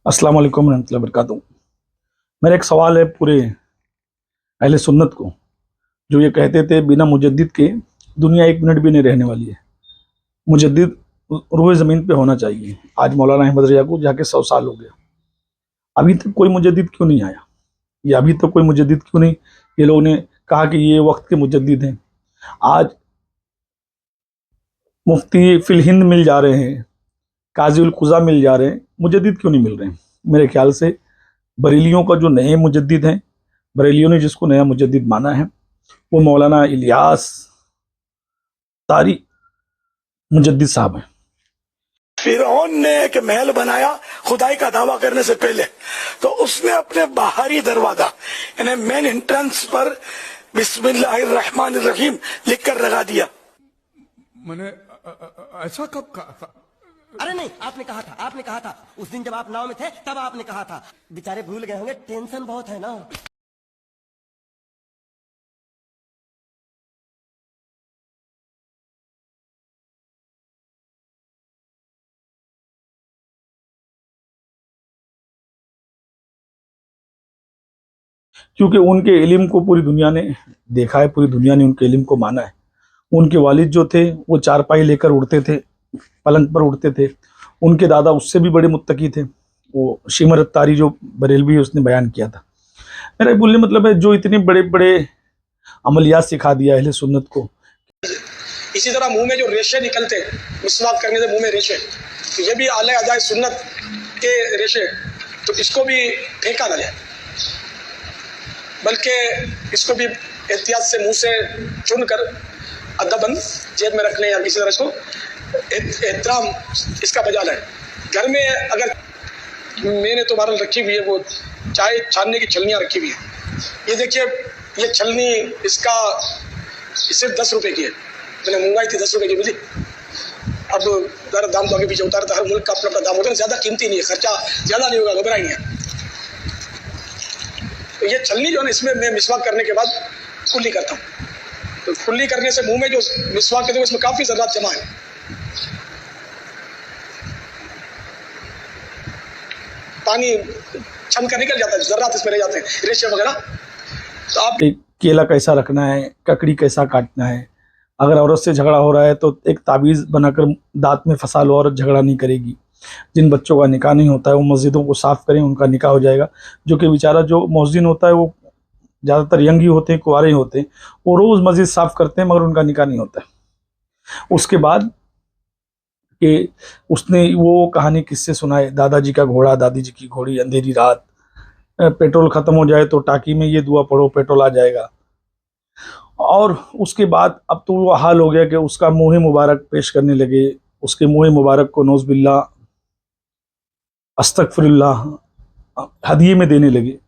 अस्सलाम वालेकुम रहमतुल्लाहि व बरकातहू। मेरा एक सवाल है पूरे अहले सुन्नत को, जो ये कहते थे बिना मुजद्दिद के दुनिया एक मिनट भी नहीं रहने वाली है। मुजद्दिद रूए ज़मीन पे होना चाहिए। आज मौलाना अहमद रज़ा को जाके 100 साल हो गया, अभी तक कोई मुजद्दिद क्यों नहीं आया? ये अभी तक कोई मुजद्दिद क्यों नहीं? ये लोगों ने कहा कि ये वक्त के मुजद्दिद हैं। आज मुफ्ती फिल हिंद मिल जा रहे हैं, काजी उल कुज़ा मिल जा रहे हैं, मुजद्दिद क्यों नहीं मिल रहे हैं? मेरे ख्याल से बरेलियों का जो नए मुजद्दिद हैं, बरेलियों ने जिसको नया मुजद्दिद माना है, वो मौलाना इलियास तारी मुजद्दिद साहब हैं। फिरौन ने एक महल बनाया खुदाई का दावा करने से पहले, तो उसने अपने बाहरी दरवाजा यानी मेन एंट्रेंस पर बिस्मिल्लाहिर्रहमानिर्रहीम लिखकर लगा दिया। मैंने ऐसा कब कहा था? अरे नहीं, आपने कहा था उस दिन जब आप नाव में थे तब आपने कहा था। बेचारे भूल गए होंगे, टेंशन बहुत है ना। क्योंकि उनके इल्म को पूरी दुनिया ने देखा है, पूरी दुनिया ने उनके इल्म को माना है। उनके वालिद जो थे वो चारपाई लेकर उड़ते थे, पलंग पर उड़ते थे। उनके दादा उससे भी बड़े मुत्तकी थे, वो शिमर तारी जो बरेलवी है उसने बयान किया था। मेरा बोलने मतलब है, जो इतने बड़े बड़े अमलियात सिखा दिया अहले सुन्नत को। इसी तरह मुंह में जो रेशे निकलते मिसवाक करने से मुंह में रेशे, तो ये भी आले अजाए सुन्नत के रेशे, तो इसको भी फेंका ना जाए, बल्कि इसको भी एहतियात से मुंह से चुन कर अदबन जेब में रखने या किसी तरह इसको एहतराम इसका बजा लें। घर में अगर मैंने तो बहरहाल रखी हुई है, वो चाय छानने की छलनियाँ रखी हुई है। ये देखिए, ये छलनी इसका सिर्फ 10 रुपए की है। मैंने मंगवाई थी, 10 रुपए की मिली। अब ज़रा दाम तो आगे पीछे होता रहता है, हर मुल्क का अपना अपना दाम होता है। ज़्यादा कीमती नहीं है, खर्चा ज़्यादा नहीं होगा, घबराएंगे। तो ये छलनी जो है, इसमें मैं मिसवाक करने के बाद कुल्ली करता हूँ। तो कुल्ली करने से मुंह में जो मिसवाक करते हैं इसमें काफ़ी ज़रात जमा है। पानी छन कर निकल जाता है, ज़रात इसमें रह जाते हैं, रेशे वगैरह। तो आप केला कैसा रखना है, ककड़ी कैसा काटना है, अगर औरत से झगड़ा हो रहा है तो एक ताबीज़ बनाकर दांत में फंसा लो, औरत झगड़ा नहीं करेगी। जिन बच्चों का निकाह नहीं होता है वो मस्जिदों को साफ़ करें, उनका निकाह हो जाएगा। जो कि बेचारा जो मौज़िन होता है वो ज़्यादातर यंग ही होते हैं, कुंवारे ही होते हैं, वो रोज़ मस्जिद साफ़ करते हैं मगर उनका निकाह नहीं होता है। उसके बाद कि उसने वो कहानी किससे सुनाए, दादाजी का घोड़ा दादी जी की घोड़ी, अंधेरी रात, पेट्रोल ख़त्म हो जाए तो टाकी में ये दुआ पढ़ो पेट्रोल आ जाएगा। और उसके बाद अब तो वो हाल हो गया कि उसका मुँह मुबारक पेश करने लगे, उसके मुँह मुबारक को नौज़ बिल्लाह अस्तगफिरुल्लाह हदिये में देने लगे।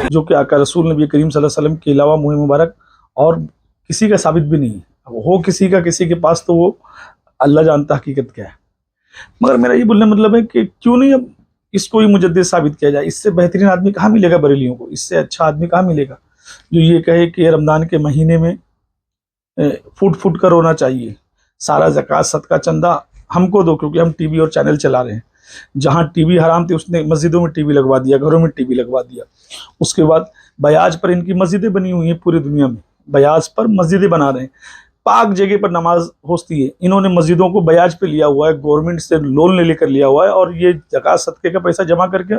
जो कि आका रसूल नबी करीम सल्लल्लाहु अलैहि वसल्लम के अलावा मुँह मुबारक और किसी का साबित भी नहीं है। अब हो किसी का किसी के पास तो वो अल्लाह जानता हकीकत क्या है। मगर मेरा ये बोलने मतलब है कि क्यों नहीं अब इसको ही मुजद्दिद साबित किया जाए। इससे बेहतरीन आदमी कहाँ मिलेगा बरेलियों को, इससे अच्छा आदमी कहाँ मिलेगा जो ये कहे कि रमज़ान के महीने में फूट फूट कर रोना चाहिए, सारा ज़कात सदका चंदा हमको दो, क्योंकि हम टीवी और चैनल चला रहे हैं। जहाँ टीवी हराम थे उसने मस्जिदों में टीवी लगवा दिया, घरों में टीवी लगवा दिया। उसके बाद बयाज पर इनकी मस्जिदें बनी हुई हैं, पूरी दुनिया में बयाज पर मस्जिदें बना रहे हैं। पाक जगह पर नमाज होती है, इन्होंने मस्जिदों को बयाज पे लिया हुआ है, गवर्नमेंट से लोन ले लेकर लिया हुआ है, और ये ज़कात सदके का पैसा जमा करके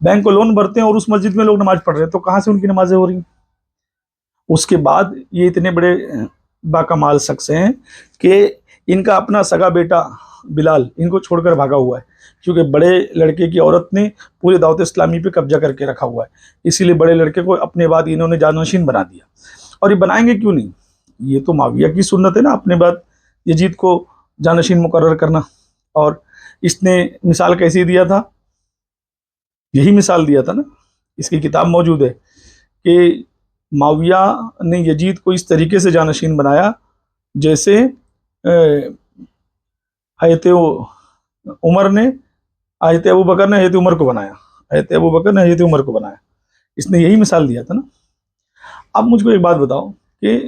बैंक को लोन भरते हैं और उस मस्जिद में लोग नमाज पढ़ रहे हैं। तो कहाँ से उनकी नमाजें हो रही हैं? उसके बाद ये इतने बड़े बाकमाल शख्स हैं कि इनका अपना सगा बेटा बिलाल इनको छोड़कर भागा हुआ है, क्योंकि बड़े लड़के की औरत ने पूरे दावत इस्लामी पे कब्जा करके रखा हुआ है। इसीलिए बड़े लड़के को अपने बाद इन्होंने जानशीन बना दिया। और ये बनाएंगे क्यों नहीं? ये तो माविया की सुन्नत है ना, अपने बाद यजीद को जानशीन मुकर्रर करना। और इसने मिसाल कैसे दिया था? यही मिसाल दिया था ना اس کی کتاب موجود ہے کہ معاویہ نے یزید کو اس طریقے سے جانشین بنایا جیسے حضرت عمر نے حضرت ابو بکر نے حضرت عمر کو بنایا، حضرت ابو بکر نے حضرت عمر کو بنایا. اس نے یہی مثال دیا تھا نا. اب مجھ کو ایک بات بتاؤ کہ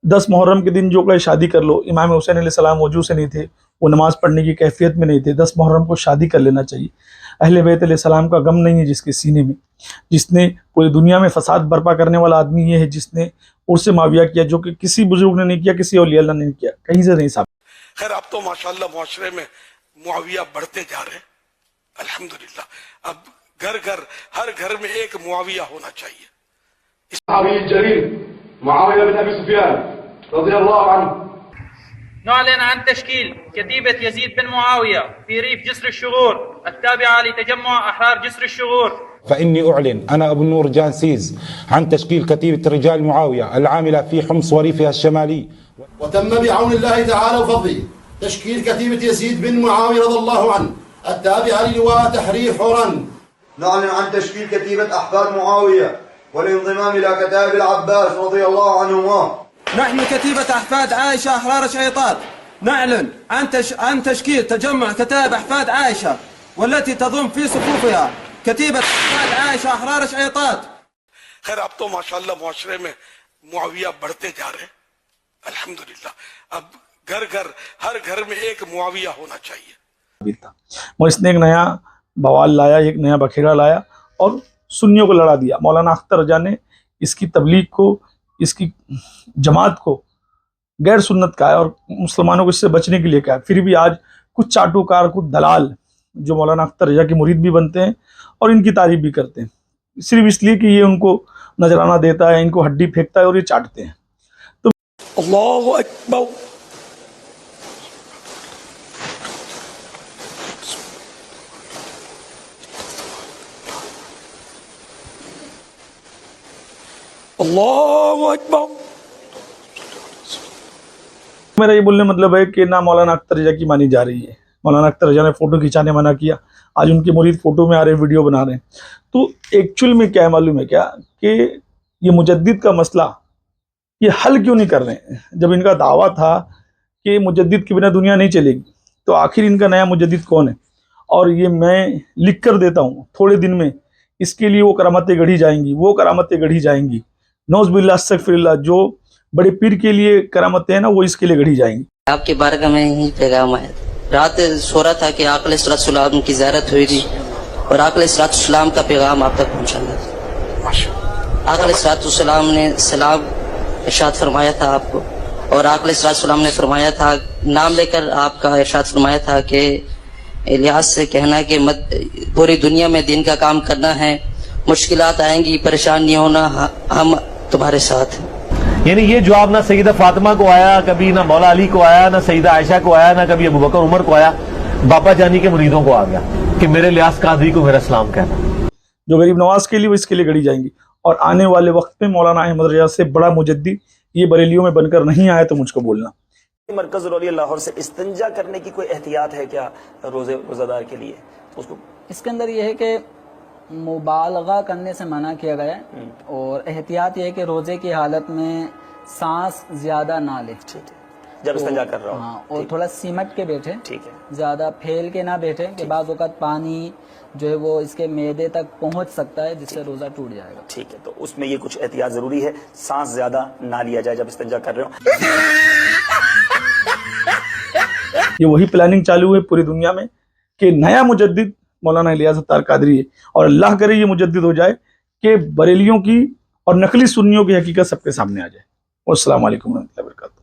10 محرم کے دن جو کہ شادی کر لو، امام حسین علیہ السلام وضو سے نہیں تھے، وہ نماز پڑھنے کی کیفیت میں نہیں تھے، 10 محرم کو شادی کر لینا چاہیے. اہل بیت علیہ السلام کا غم نہیں ہے جس کے سینے میں، جس نے پوری دنیا میں فساد برپا کرنے والا آدمی یہ ہے جس نے عرس معاویہ کیا، جو کہ کسی بزرگ نے نہیں کیا، کسی اولیاء اللہ نے نہیں کیا، کہیں سے نہیں ثابت. خیر اب تو ماشاءاللہ معاشرے میں معاویہ بڑھتے جا رہے ہیں الحمدللہ. اب گھر گھر ہر گھر میں ایک معاویہ ہونا چاہیے. الصحابي الجليل معاوية بن أبي سفيان رضي الله عنه. نعلن عن تشكيل كتيبة يزيد بن معاوية في ريف جسر الشغور التابعة لتجمع أحرار جسر الشغور. فإني أعلن أنا أبو النور جانسيز عن تشكيل كتيبة رجال معاوية العاملة في حمص وريفها الشمالي. وتم بعون الله تعالى وفضله تشكيل كتيبة يزيد بن معاوية رضي الله عنه التابعة للواء تحرير حوران. نعلن عن تشكيل كتيبة أحفاد معاوية والانضمام إلى كتائب العباس رضي الله عنهما. نحن كتيبة أحفاد عائشة أحرار شيطان نعلن عن تشكيل تجمع كتائب أحفاد عائشة والتي تضم في صفوفها كتيبة أحفاد عائشة أحرار شيطان. خیر اب تو ماشاءاللہ معاشرے میں معاویہ بڑھتے جا رہے ہیں الحمدللہ. اب گھر گھر ہر گھر میں ایک معاویہ ہونا چاہیے. اور اس نے ایک نیا بوال لایا، ایک نیا بکھیرا لایا اور سنیوں کو لڑا دیا. مولانا اختر رضا نے اس کی تبلیغ کو، اس کی جماعت کو غیر سنت کہا ہے اور مسلمانوں کو اس سے بچنے کے لیے کہا ہے. پھر بھی آج کچھ چاٹوکار، کچھ دلال جو مولانا اختر رضا کے مرید بھی بنتے ہیں اور ان کی تعریف بھی کرتے ہیں صرف اس لیے کہ یہ ان کو نذرانہ دیتا ہے، ان کو ہڈی پھینکتا ہے اور یہ چاٹتے ہیں. تو اللہ اکبر. اللہ اکبر. میرا یہ بولنے مطلب ہے کہ نہ مولانا اختر رضا کی مانی جا رہی ہے. مولانا اختر رضا نے فوٹو کھینچانے منع کیا، آج ان کے مرید فوٹو میں آ رہے ہیں، ویڈیو بنا رہے ہیں. تو ایکچول میں کیا ہے معلوم ہے کیا کہ یہ مجدد کا مسئلہ یہ حل کیوں نہیں کر رہے ہیں؟ جب ان کا دعویٰ تھا کہ مجدد کے بنا دنیا نہیں چلے گی تو آخر ان کا نیا مجدد کون ہے؟ اور یہ میں لکھ کر دیتا ہوں تھوڑے دن میں اس کے لیے وہ کرامتیں گڑھی جائیں گی، وہ کرامتیں گڑھی جائیں گی. نوز باللہ استغفر اللہ. جو بڑے پیر کے لیے کرامتیں ہیں نا وہ اس کے لیے گڑھی جائیں گی. آپ کے بارگاہ میں ہی پیغام آیا. رات سو رہا تھا کہ آقا علیہ السلام کی زیارت ہوئی تھی اور آقا علیہ السلام کا پیغام آپ تک پہنچا تھا. آقا علیہ السلام نے سلام ارشاد فرمایا تھا آپ کو، اور آقا علیہ السلام نے فرمایا تھا، نام لے کر آپ کا ارشاد فرمایا تھا کہ الیاس سے کہنا کہ پوری دنیا میں دین کا کام کرنا ہے، مشکلات آئیں گی، پریشان نہیں ہونا، ہم تمہارے ساتھ ہیں. یعنی یہ جواب نہ سیدہ فاطمہ کو آیا، کبھی نہ مولا علی کو آیا، نہ سیدہ عائشہ کو آیا، نہ کبھی ابو بکر عمر کو آیا، باپا جانی کے مریدوں کو آ گیا کہ میرے الیاس قادری کو میرا سلام کہنا. جو غریب نواز کے لیے وہ اس کے لیے گڑھی جائیں گی. اور آنے والے وقت میں مولانا احمد رضا سے بڑا مجدد یہ بریلیوں میں بن کر نہیں آئے تو مجھ کو بولنا. مرکز رولیہ لاہور سے استنجا کرنے کی کوئی احتیاط ہے کیا روزہ دار کے لیے؟ اس کے اندر یہ ہے کہ مبالغہ کرنے سے منع کیا گیا ہے، اور احتیاط یہ ہے کہ روزے کی حالت میں سانس زیادہ نہ لے جب استنجا کر رہا ہوں. ہاں، اور تھوڑا سمٹ کے بیٹھے، ٹھیک ہے، زیادہ پھیل کے نہ بیٹھے کہ بعض اوقات پانی جو ہے وہ اس کے معدے تک پہنچ سکتا ہے جس سے روزہ ٹوٹ جائے گا. ٹھیک ہے، تو اس میں یہ کچھ احتیاط ضروری ہے، سانس زیادہ نہ لیا جائے جب استنجا کر رہے ہوں. یہ وہی پلاننگ چالو ہے پوری دنیا میں کہ نیا مجدد مولانا الیاس اتار قادری ہے، اور اللہ کرے یہ مجدد ہو جائے کہ بریلیوں کی اور نقلی سنیوں کی حقیقت سب کے سامنے آ جائے. والسلام علیکم ورحمۃ اللہ وبرکاتہ.